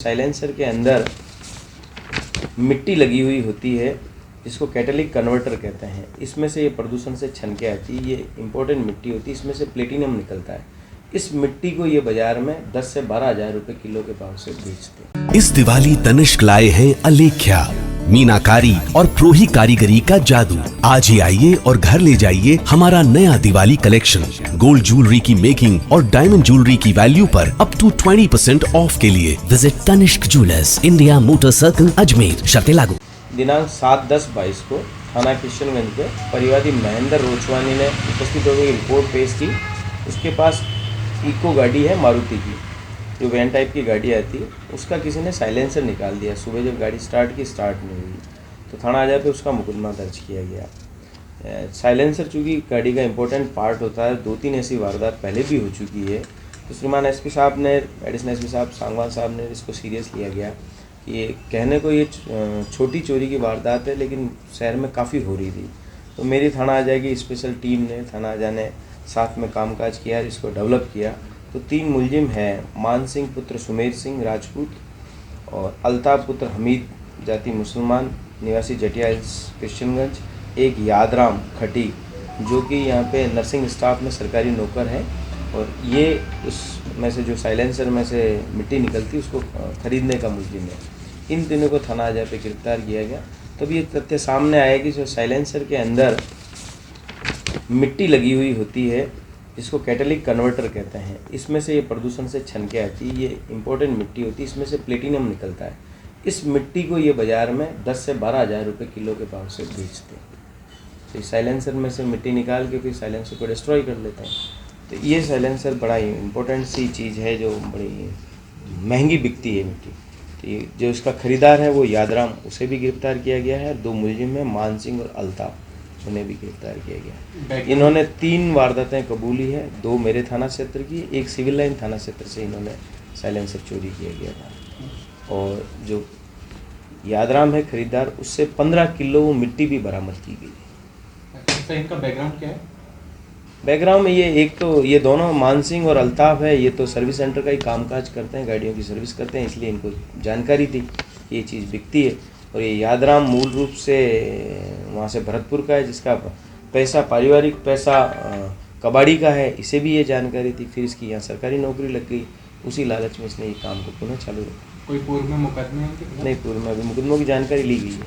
Silencer के अंदर मिट्टी लगी हुई होती है जिसको कैटालिटिक कन्वर्टर कहते हैं। इसमें से ये प्रदूषण से छन के आती है। ये इम्पोर्टेंट मिट्टी होती है, इसमें से प्लेटिनम निकलता है। इस मिट्टी को ये बाजार में 10 से 12 हज़ार रुपये किलो के भाव से बेचते हैं। इस दिवाली तनिष्क लाए हैं अलेख्या, मीनाकारी और प्रोही कारीगरी का जादू। आज ही आइए और घर ले जाइए हमारा नया दिवाली कलेक्शन। गोल्ड ज्वेलरी की मेकिंग और डायमंड ज्वेलरी की वैल्यू पर अप टू 20% ऑफ के लिए visit Tanishq jewellers, India motor circle, Ajmer. शर्तें लागू। दिनांक 7/10/22 को थाना किशनगंज के परिवादी महेंद्र रोचवानी ने उपस्थित होकर रिपोर्ट पेश की। उसके पास इको गाड़ी है मारुति की, जो वैन टाइप की गाड़ी आती है, उसका किसी ने साइलेंसर निकाल दिया। सुबह जब गाड़ी स्टार्ट नहीं हुई तो थाना आजा पे उसका मुकदमा दर्ज किया गया। साइलेंसर चूँकि गाड़ी का इम्पोर्टेंट पार्ट होता है, 2-3 ऐसी वारदात पहले भी हो चुकी है। तो श्रीमान एसपी साहब ने, एडिशनल एसपी साहब सांगवान साहब ने इसको सीरियस लिया गया कि ये कहने को ये छोटी चोरी की वारदात है, लेकिन शहर में काफ़ी हो रही थी। तो मेरी थाना आजा की स्पेशल टीम ने, थाना आजा ने साथ में कामकाज किया, इसको डेवलप किया। तो 3 मुलजिम हैं, मान सिंह पुत्र सुमेर सिंह राजपूत और अल्ताफ पुत्र हमीद जाति मुसलमान निवासी जटिया किशनगंज, एक यादराम खटी जो कि यहाँ पे नर्सिंग स्टाफ में सरकारी नौकर है, और ये उसमें से जो साइलेंसर में से मिट्टी निकलती उसको खरीदने का मुलजिम है। इन तीनों को थाना आजा पे गिरफ्तार किया गया। तब ये तथ्य सामने आया कि जो साइलेंसर के अंदर मिट्टी लगी हुई होती है जिसको कैटालिटिक कन्वर्टर कहते हैं, इसमें से ये प्रदूषण से छन के आती है। ये इम्पोर्टेंट मिट्टी होती है, इसमें से प्लेटिनम निकलता है। इस मिट्टी को ये बाज़ार में 10 से 12 हज़ार रुपये किलो के भाव से बेचते हैं। तो इस साइलेंसर में से मिट्टी निकाल के फिर साइलेंसर को डिस्ट्रॉय कर लेते हैं। तो ये साइलेंसर बड़ा ही इम्पोर्टेंट सी चीज़ है जो बड़ी महंगी बिकती है मिट्टी। तो ये जो इसका ख़रीदार है वो यादराम, उसे भी गिरफ्तार किया गया है। 2 मुलजिम हैं, मान सिंह और अल्ताफ, उन्हें भी गिरफ्तार किया गया। इन्होंने 3 वारदातें कबूली है, 2 मेरे थाना क्षेत्र की, एक सिविल लाइन थाना क्षेत्र से इन्होंने साइलेंसर चोरी किया गया था। और जो यादराम है खरीदार, उससे 15 किलो वो मिट्टी भी बरामद की गई है। अच्छा, इनका बैकग्राउंड क्या है? बैकग्राउंड में ये एक तो ये दोनों मान सिंह और अल्ताफ है, ये तो सर्विस सेंटर का ही कामकाज करते हैं, गाड़ियों की सर्विस करते हैं, इसलिए इनको जानकारी थी ये चीज़ बिकती है। और ये यादराम मूल रूप से वहाँ से भरतपुर का है, जिसका पैसा पारिवारिक पैसा कबाड़ी का है, इसे भी ये जानकारी थी। फिर इसकी यहाँ सरकारी नौकरी लग गई, उसी लालच में इसने ये काम को पुनः चालू रखा। कोई पूर्व में मुकदमे हैं? नहीं, पूर्व में अभी मुकदमों की जानकारी ली गई है।